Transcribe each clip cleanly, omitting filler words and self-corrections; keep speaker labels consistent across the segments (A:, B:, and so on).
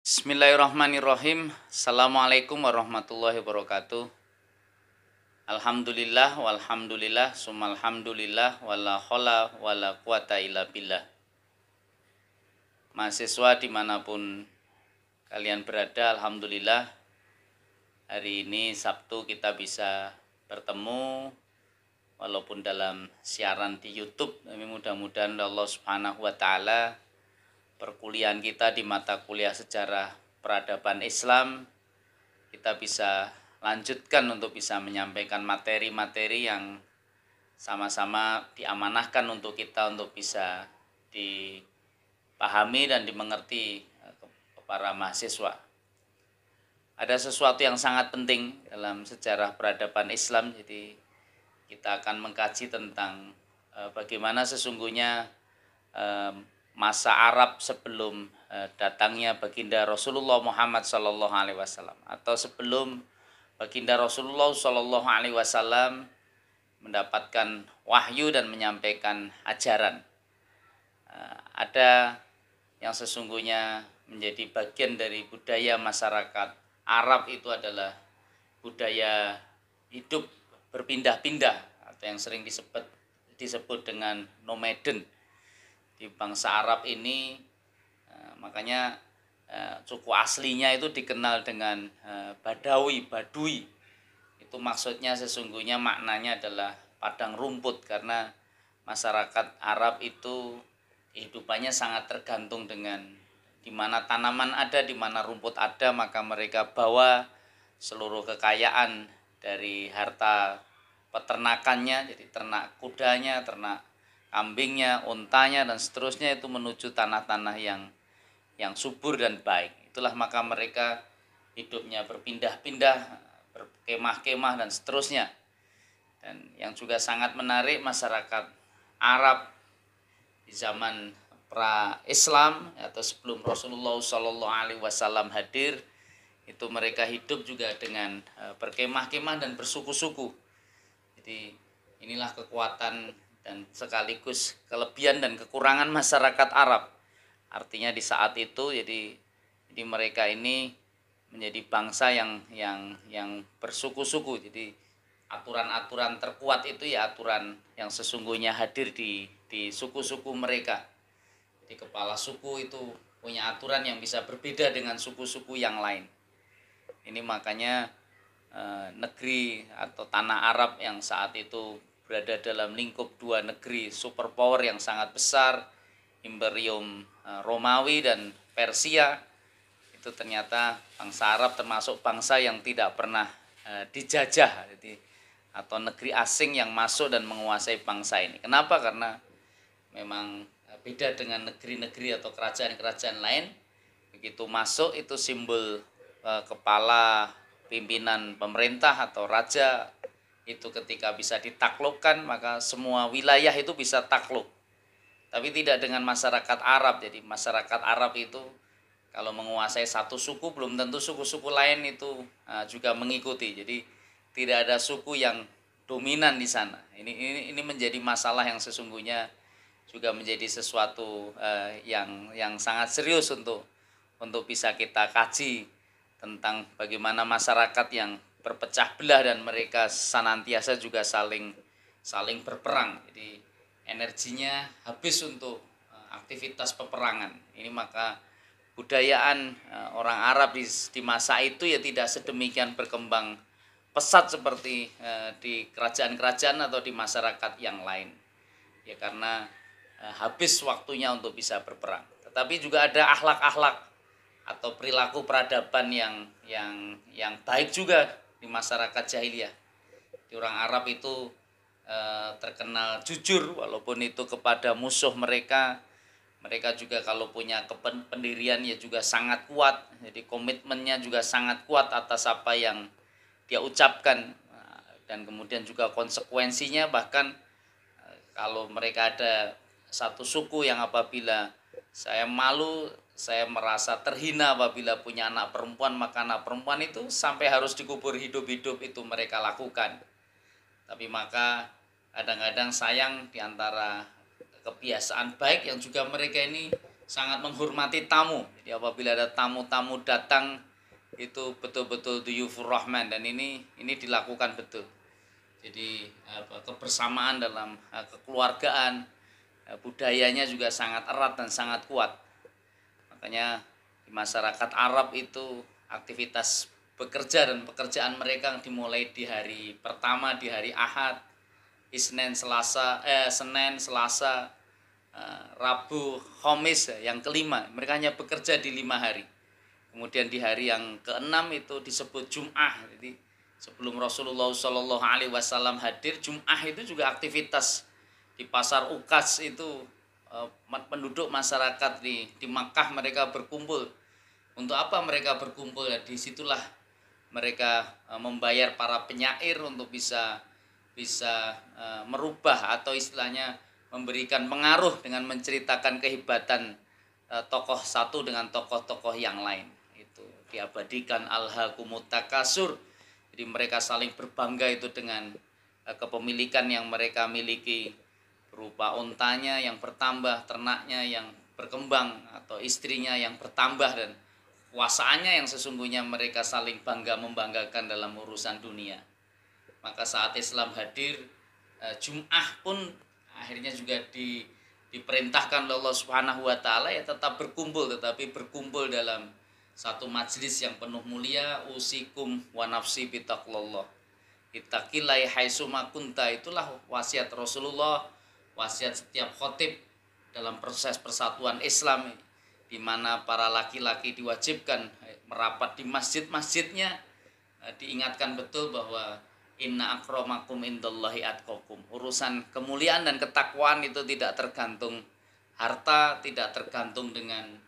A: Bismillahirrahmanirrahim. Assalamualaikum warahmatullahi wabarakatuh. Alhamdulillah walhamdulillah summalhamdulillah wala khola wala quwata illa billah. Mahasiswa dimanapun kalian berada, alhamdulillah hari ini Sabtu kita bisa bertemu walaupun dalam siaran di YouTube. Tapi mudah-mudahan Allah Subhanahu wa taala perkuliahan kita di mata kuliah sejarah peradaban Islam kita bisa lanjutkan untuk bisa menyampaikan materi-materi yang sama-sama diamanahkan untuk kita untuk bisa dipahami dan dimengerti para mahasiswa. Ada sesuatu yang sangat penting dalam sejarah peradaban Islam, jadi kita akan mengkaji tentang bagaimana sesungguhnya masa Arab sebelum datangnya baginda Rasulullah Muhammad SAW atau sebelum baginda Rasulullah SAW mendapatkan wahyu dan menyampaikan ajaran. Ada yang sesungguhnya menjadi bagian dari budaya masyarakat Arab, itu adalah budaya hidup berpindah-pindah atau yang sering disebut dengan nomaden. Di bangsa Arab ini makanya suku aslinya itu dikenal dengan Badui. Itu maksudnya sesungguhnya maknanya adalah padang rumput, karena masyarakat Arab itu kehidupannya sangat tergantung dengan di mana tanaman ada, di mana rumput ada, maka mereka bawa seluruh kekayaan dari harta peternakannya, jadi ternak kudanya, ternak kambingnya, untanya dan seterusnya, itu menuju tanah-tanah yang subur dan baik. Itulah maka mereka hidupnya berpindah-pindah, berkemah-kemah dan seterusnya. Dan yang juga sangat menarik, masyarakat Arab di zaman pra-Islam atau sebelum Rasulullah SAW hadir, itu mereka hidup juga dengan berkemah-kemah dan bersuku-suku. Jadi inilah kekuatan dan sekaligus kelebihan dan kekurangan masyarakat Arab. Artinya di saat itu jadi mereka ini menjadi bangsa yang bersuku-suku. Jadi aturan-aturan terkuat itu ya aturan yang sesungguhnya hadir di suku-suku mereka. Jadi kepala suku itu punya aturan yang bisa berbeda dengan suku-suku yang lain. Ini makanya negeri atau tanah Arab yang saat itu berada dalam lingkup dua negeri superpower yang sangat besar, Imperium Romawi dan Persia, itu ternyata bangsa Arab termasuk bangsa yang tidak pernah dijajah, jadi atau negeri asing yang masuk dan menguasai bangsa ini. Kenapa? Karena memang beda dengan negeri-negeri atau kerajaan-kerajaan lain. Begitu masuk itu simbol kepala pimpinan pemerintah atau raja itu ketika bisa ditaklukkan, maka semua wilayah itu bisa takluk. Tapi tidak dengan masyarakat Arab. Jadi masyarakat Arab itu kalau menguasai satu suku, belum tentu suku-suku lain itu juga mengikuti. Jadi tidak ada suku yang dominan di sana. Ini menjadi masalah yang sesungguhnya juga menjadi sesuatu yang sangat serius untuk bisa kita kaji tentang bagaimana masyarakat yang berpecah belah dan mereka senantiasa juga saling berperang. Jadi energinya habis untuk aktivitas peperangan. Ini maka budayaan orang Arab di masa itu ya tidak sedemikian berkembang pesat seperti di kerajaan-kerajaan atau di masyarakat yang lain. Ya karena habis waktunya untuk bisa berperang. Tetapi juga ada akhlak-akhlak atau perilaku peradaban yang baik juga di masyarakat jahiliyah. Di orang Arab itu terkenal jujur, walaupun itu kepada musuh mereka. Mereka juga kalau punya pendirian ya juga sangat kuat. Jadi komitmennya juga sangat kuat atas apa yang dia ucapkan. Dan kemudian juga konsekuensinya, bahkan kalau mereka ada satu suku yang apabila saya malu, saya merasa terhina apabila punya anak perempuan, maka anak perempuan itu sampai harus dikubur hidup-hidup, itu mereka lakukan. Tapi maka kadang-kadang sayang diantara kebiasaan baik yang juga mereka ini sangat menghormati tamu. Jadi apabila ada tamu-tamu datang itu betul-betul duyufur rahman, dan ini dilakukan betul. Jadi kebersamaan dalam kekeluargaan, budayanya juga sangat erat dan sangat kuat. Makanya di masyarakat Arab itu aktivitas bekerja dan pekerjaan mereka dimulai di hari pertama, di hari Ahad, Senin, Selasa, Rabu, Khamis, yang kelima. Mereka hanya bekerja di 5 hari. Kemudian di hari yang keenam itu disebut Jum'ah. Jadi sebelum Rasulullah SAW hadir, Jum'ah itu juga aktivitas di pasar Ukas itu. Penduduk masyarakat di Makkah mereka berkumpul. Untuk apa mereka berkumpul? Ya, disitulah mereka membayar para penyair untuk bisa merubah atau istilahnya memberikan pengaruh dengan menceritakan kehebatan tokoh satu dengan tokoh-tokoh yang lain. Itu diabadikan alhaakumut takasur. Jadi mereka saling berbangga itu dengan kepemilikan yang mereka miliki, berupa untanya yang bertambah, ternaknya yang berkembang, atau istrinya yang bertambah, dan kuasaannya yang sesungguhnya mereka saling bangga membanggakan dalam urusan dunia. Maka saat Islam hadir, Jum'ah pun akhirnya juga diperintahkan oleh Allah Subhanahu wa taala ya tetap berkumpul, tetapi berkumpul dalam satu majelis yang penuh mulia. Usikum wa nafsi bitaqwallah. Ittaqillai haitsuma kunta, itulah wasiat Rasulullah, wasiat setiap khatib dalam proses persatuan Islam, di mana para laki-laki diwajibkan merapat di masjid-masjidnya. Diingatkan betul bahwa inna akramakum indallahi atqakum. Urusan kemuliaan dan ketakwaan itu tidak tergantung harta, tidak tergantung dengan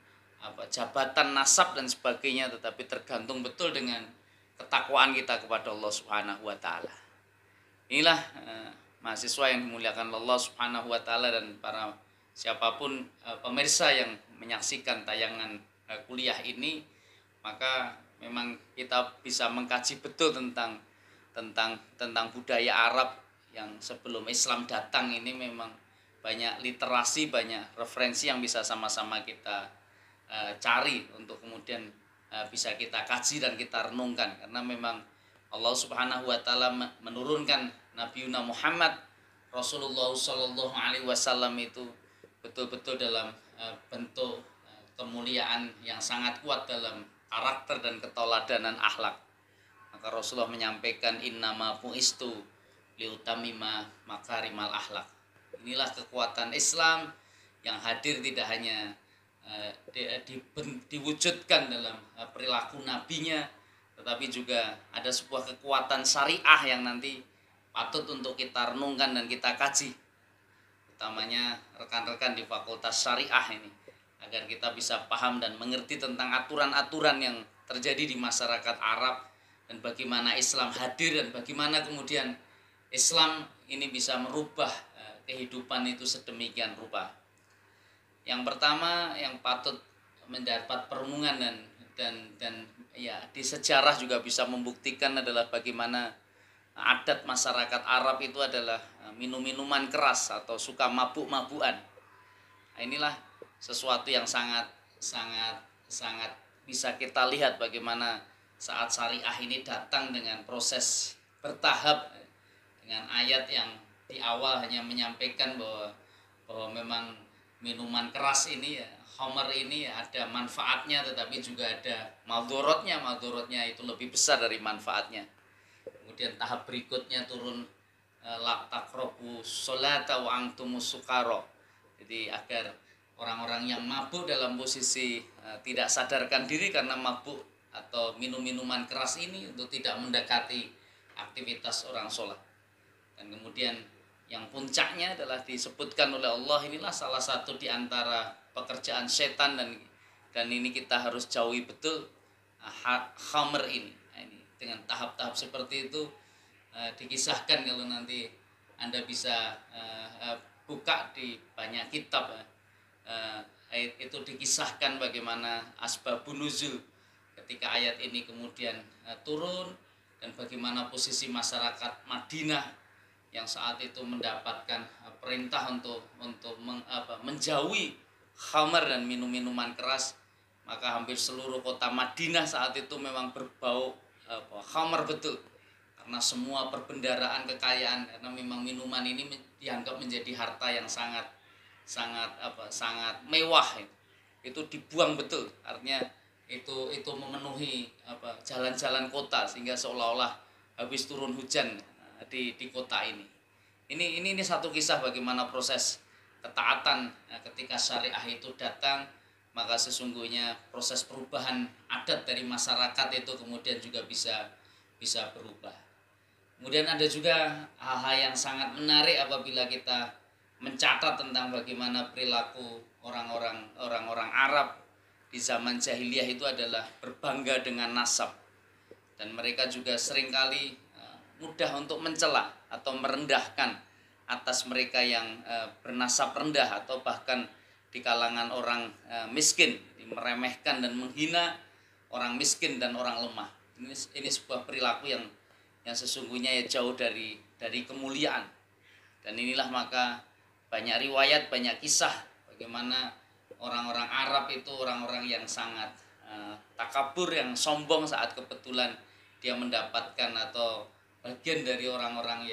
A: jabatan, nasab dan sebagainya, tetapi tergantung betul dengan ketakwaan kita kepada Allah Subhanahu wa taala. Inilah mahasiswa yang dimuliakan Allah Subhanahu wa taala, dan para siapapun pemirsa yang menyaksikan tayangan kuliah ini, maka memang kita bisa mengkaji betul tentang budaya Arab yang sebelum Islam datang ini. Memang banyak literasi, banyak referensi yang bisa sama-sama kita cari untuk kemudian bisa kita kaji dan kita renungkan. Karena memang Allah Subhanahu wa taala menurunkan Nabi Muhammad Rasulullah Shallallahu alaihi wasallam itu betul-betul dalam bentuk kemuliaan yang sangat kuat dalam karakter dan keteladanan akhlak. Maka Rasulullah menyampaikan innama bu'istu liutamima makarimal akhlak. Inilah kekuatan Islam yang hadir tidak hanya diwujudkan dalam perilaku nabinya, tetapi juga ada sebuah kekuatan syariah yang nanti patut untuk kita renungkan dan kita kaji, utamanya rekan-rekan di Fakultas Syariah ini, agar kita bisa paham dan mengerti tentang aturan-aturan yang terjadi di masyarakat Arab, dan bagaimana Islam hadir, dan bagaimana kemudian Islam ini bisa merubah kehidupan itu sedemikian rupa. Yang pertama yang patut mendapat perenungan dan ya di sejarah juga bisa membuktikan adalah bagaimana adat masyarakat Arab itu adalah minum-minuman keras atau suka mabuk-mabukan. Nah, inilah sesuatu yang sangat bisa kita lihat bagaimana saat syariah ini datang dengan proses bertahap, dengan ayat yang di awal hanya menyampaikan bahwa memang minuman keras ini, khamar ini ada manfaatnya, tetapi juga ada madorotnya. Madorotnya itu lebih besar dari manfaatnya. Kemudian tahap berikutnya turun la taqrabu sholata wa antumus sukara. Jadi agar orang-orang yang mabuk dalam posisi tidak sadarkan diri karena mabuk atau minum-minuman keras ini, untuk tidak mendekati aktivitas orang sholat. Dan kemudian yang puncaknya adalah disebutkan oleh Allah, inilah salah satu di antara pekerjaan setan, dan ini kita harus jauhi betul khamr ini. Nah, ini dengan tahap-tahap seperti itu dikisahkan, kalau nanti Anda bisa buka di banyak kitab, itu dikisahkan bagaimana asbabun nuzul ketika ayat ini kemudian turun, dan bagaimana posisi masyarakat Madinah yang saat itu mendapatkan perintah untuk menjauhi khamar dan minum-minuman keras, maka hampir seluruh kota Madinah saat itu memang berbau khamar betul, karena semua perbendaharaan kekayaan, karena memang minuman ini dianggap menjadi harta yang sangat mewah, itu dibuang betul, artinya itu memenuhi jalan-jalan kota sehingga seolah-olah habis turun hujan di kota ini. Ini satu kisah bagaimana proses ketaatan ketika syariah itu datang, maka sesungguhnya proses perubahan adat dari masyarakat itu kemudian juga bisa berubah. Kemudian ada juga hal-hal yang sangat menarik apabila kita mencatat tentang bagaimana perilaku orang-orang Arab di zaman jahiliyah itu adalah berbangga dengan nasab, dan mereka juga seringkali mudah untuk mencela atau merendahkan atas mereka yang bernasab rendah atau bahkan di kalangan orang miskin, meremehkan dan menghina orang miskin dan orang lemah. Ini sebuah perilaku yang sesungguhnya jauh dari kemuliaan. Dan inilah maka banyak riwayat, banyak kisah bagaimana orang-orang Arab itu orang-orang yang sangat takabur, yang sombong saat kebetulan dia mendapatkan atau bagian dari orang-orang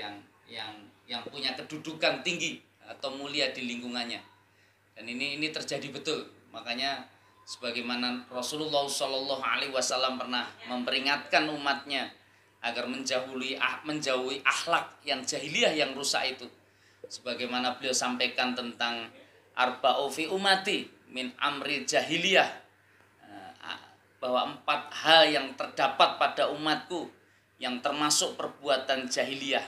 A: yang punya kedudukan tinggi atau mulia di lingkungannya. Dan ini terjadi betul. Makanya sebagaimana Rasulullah SAW pernah memperingatkan umatnya agar menjauhi akhlak yang jahiliyah yang rusak itu. Sebagaimana beliau sampaikan tentang arba'u fi umati min amri jahiliyah, bahwa 4 hal yang terdapat pada umatku yang termasuk perbuatan jahiliyah.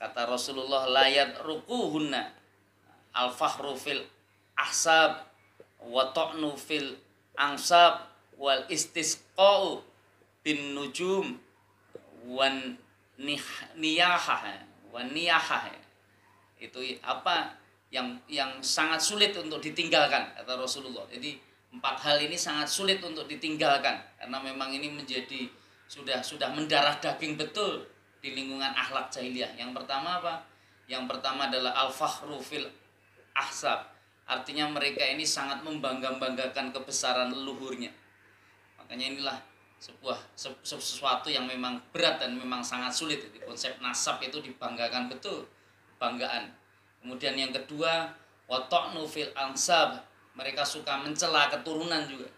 A: Kata Rasulullah, layat rukuhunna al-fahru fil ahsab wa ta'nu fil ansab wal istisqa'u bin nujum wan niyahah. Itu apa yang sangat sulit untuk ditinggalkan, kata Rasulullah. Jadi 4 hal ini sangat sulit untuk ditinggalkan karena memang ini menjadi sudah mendarah daging betul di lingkungan akhlak jahiliyah. Yang pertama apa? Yang pertama adalah al-fakhru fil ahsab. Artinya mereka ini sangat membanggakan kebesaran leluhurnya. Makanya inilah sesuatu yang memang berat dan memang sangat sulit. Jadi konsep nasab itu dibanggakan betul, banggaan. Kemudian yang kedua, wa ta'nu fil ansab. Mereka suka mencela keturunan juga.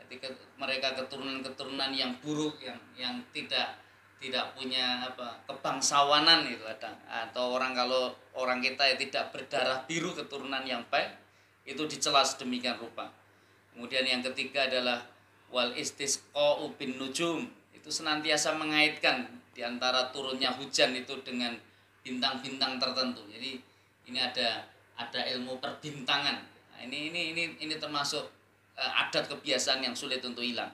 A: Jadi mereka keturunan yang buruk, yang tidak punya kebangsawanan itu ada. Atau kalau orang kita yang tidak berdarah biru, keturunan yang baik, itu dicela sedemikian rupa. Kemudian yang ketiga adalah wal istisqa'u bin nujum. Itu senantiasa mengaitkan di antara turunnya hujan itu dengan bintang-bintang tertentu. Jadi ini ada ilmu perbintangan. Nah, ini termasuk adat kebiasaan yang sulit untuk hilang.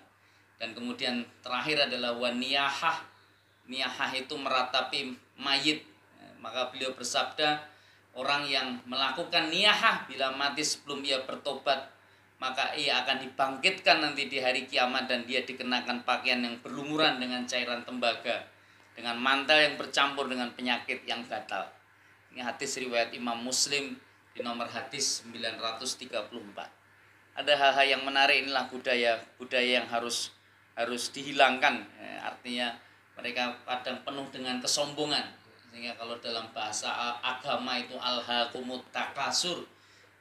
A: Dan kemudian terakhir adalah waniyahah. Niyahah itu meratapi mayit. Maka beliau bersabda, orang yang melakukan niyahah bila mati sebelum ia bertobat, maka ia akan dibangkitkan nanti di hari kiamat dan dia dikenakan pakaian yang berlumuran dengan cairan tembaga, dengan mantel yang bercampur dengan penyakit yang fatal. Ini hadis riwayat Imam Muslim di nomor hadis 934. Ada hal-hal yang menarik, inilah budaya yang harus dihilangkan. Artinya mereka kadang penuh dengan kesombongan, sehingga kalau dalam bahasa agama itu alhaqumut takasur.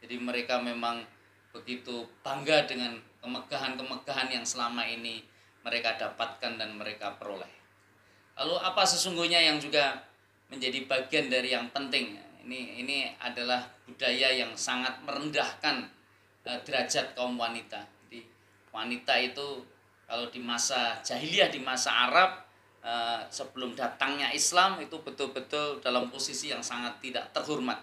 A: Jadi mereka memang begitu bangga dengan kemegahan yang selama ini mereka dapatkan dan mereka peroleh. Lalu apa sesungguhnya yang juga menjadi bagian dari yang penting? Ini adalah budaya yang sangat merendahkan derajat kaum wanita. Jadi wanita itu kalau di masa jahiliyah, di masa Arab, sebelum datangnya Islam itu betul-betul dalam posisi yang sangat tidak terhormat.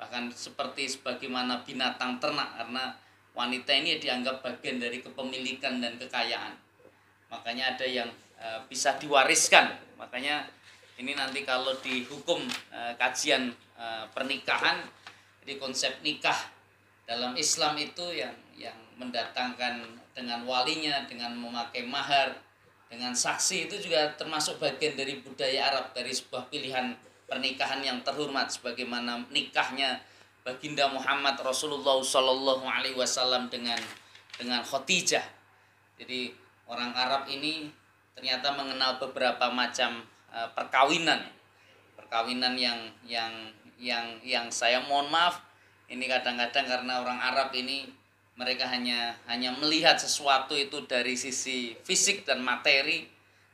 A: Bahkan sebagaimana binatang ternak, karena wanita ini dianggap bagian dari kepemilikan dan kekayaan. Makanya ada yang bisa diwariskan. Makanya ini nanti kalau di hukum kajian pernikahan, jadi konsep nikah dalam Islam itu yang mendatangkan dengan walinya, dengan memakai mahar, dengan saksi, itu juga termasuk bagian dari budaya Arab, dari sebuah pilihan pernikahan yang terhormat, sebagaimana nikahnya baginda Muhammad Rasulullah Shallallahu Alaihi Wasallam dengan Khadijah. Jadi orang Arab ini ternyata mengenal beberapa macam perkawinan yang saya mohon maaf ini kadang-kadang karena orang Arab ini mereka hanya melihat sesuatu itu dari sisi fisik dan materi.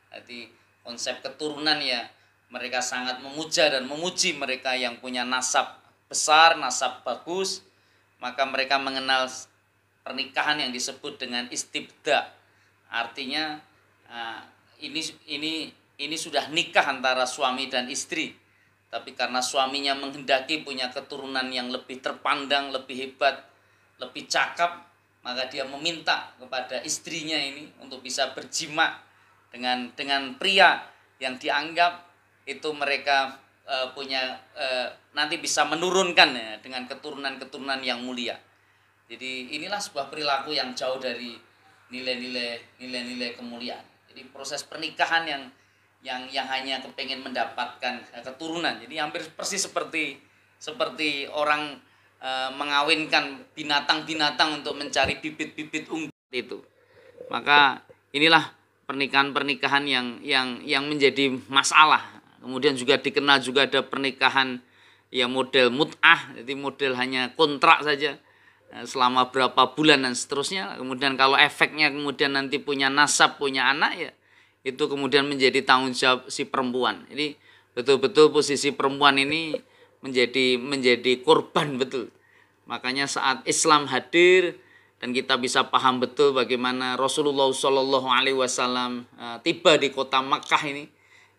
A: Jadi konsep keturunan ya mereka sangat memuja dan memuji mereka yang punya nasab besar, nasab bagus, maka mereka mengenal pernikahan yang disebut dengan istibda. Artinya ini sudah nikah antara suami dan istri, tapi karena suaminya menghendaki punya keturunan yang lebih terpandang, lebih hebat, lebih cakap, maka dia meminta kepada istrinya ini untuk bisa berjima dengan pria yang dianggap itu mereka nanti bisa menurunkan ya, dengan keturunan yang mulia. Jadi inilah sebuah perilaku yang jauh dari nilai-nilai kemuliaan. Jadi proses pernikahan yang hanya kepengen mendapatkan keturunan. Jadi hampir persis seperti orang mengawinkan binatang-binatang untuk mencari bibit-bibit unggul itu. Maka inilah pernikahan yang menjadi masalah. Kemudian juga dikenal juga ada pernikahan ya model mut'ah, jadi model hanya kontrak saja selama berapa bulan dan seterusnya. Kemudian kalau efeknya kemudian nanti punya nasab, punya anak ya itu kemudian menjadi tanggung jawab si perempuan. Jadi betul-betul posisi perempuan ini menjadi korban betul. Makanya saat Islam hadir dan kita bisa paham betul bagaimana Rasulullah Shallallahu Alaihi Wasallam tiba di kota Makkah ini,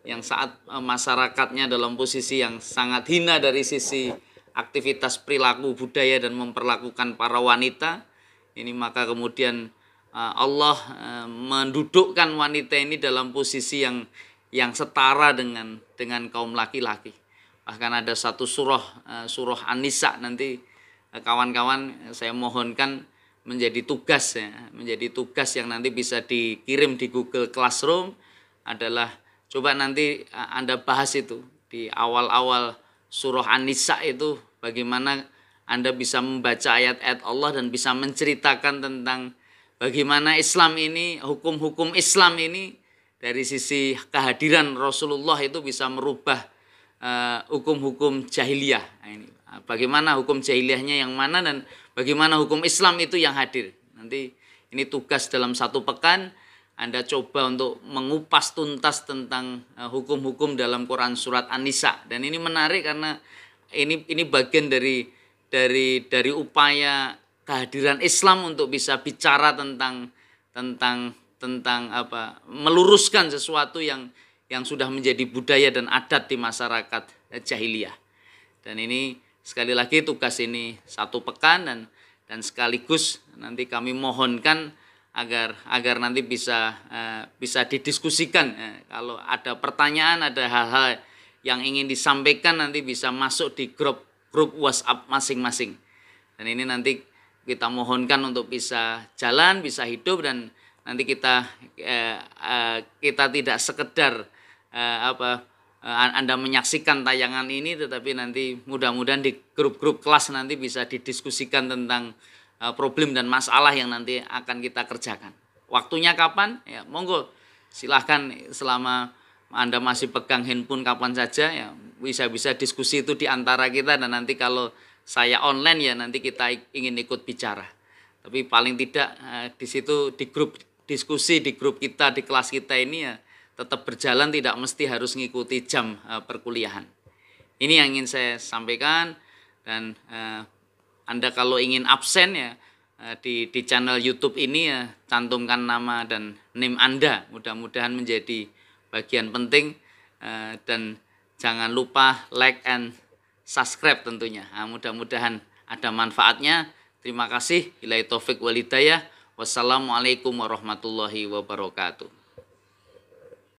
A: yang saat masyarakatnya dalam posisi yang sangat hina dari sisi aktivitas perilaku budaya dan memperlakukan para wanita ini, maka kemudian Allah mendudukkan wanita ini dalam posisi yang setara dengan kaum laki-laki. Bahkan ada satu surah An-Nisa, nanti kawan-kawan saya mohonkan menjadi tugas yang nanti bisa dikirim di Google Classroom adalah coba nanti Anda bahas itu di awal-awal surah An-Nisa itu bagaimana Anda bisa membaca ayat-ayat Allah dan bisa menceritakan tentang bagaimana Islam ini, hukum-hukum Islam ini dari sisi kehadiran Rasulullah itu bisa merubah hukum-hukum jahiliyah. Nah, ini bagaimana hukum jahiliyahnya yang mana dan bagaimana hukum Islam itu yang hadir. Nanti ini tugas dalam 1 pekan Anda coba untuk mengupas tuntas tentang hukum-hukum dalam Quran surat An-Nisa. Dan ini menarik karena ini bagian dari upaya kehadiran Islam untuk bisa bicara tentang meluruskan sesuatu yang sudah menjadi budaya dan adat di masyarakat jahiliyah. Dan ini sekali lagi tugas ini 1 pekan dan sekaligus nanti kami mohonkan agar nanti bisa didiskusikan. Kalau ada pertanyaan, ada hal-hal yang ingin disampaikan nanti bisa masuk di grup WhatsApp masing-masing. Dan ini nanti kita mohonkan untuk bisa jalan, bisa hidup, dan nanti kita tidak sekedar Anda menyaksikan tayangan ini, tetapi nanti mudah-mudahan di grup-grup kelas nanti bisa didiskusikan tentang problem dan masalah yang nanti akan kita kerjakan. Waktunya kapan? Ya monggo silahkan, selama Anda masih pegang handphone kapan saja ya bisa diskusi itu di antara kita, dan nanti kalau saya online ya nanti kita ingin ikut bicara. Tapi paling tidak di situ di grup diskusi di grup kita di kelas kita ini ya tetap berjalan, tidak mesti harus ngikuti jam perkuliahan. Ini yang ingin saya sampaikan. Dan Anda kalau ingin absen ya di channel YouTube ini ya cantumkan nama dan NIM Anda. Mudah-mudahan menjadi bagian penting, dan jangan lupa like and subscribe tentunya. Mudah-mudahan ada manfaatnya. Terima kasih. Billahi taufik wal hidayah. Wassalamualaikum warahmatullahi wabarakatuh.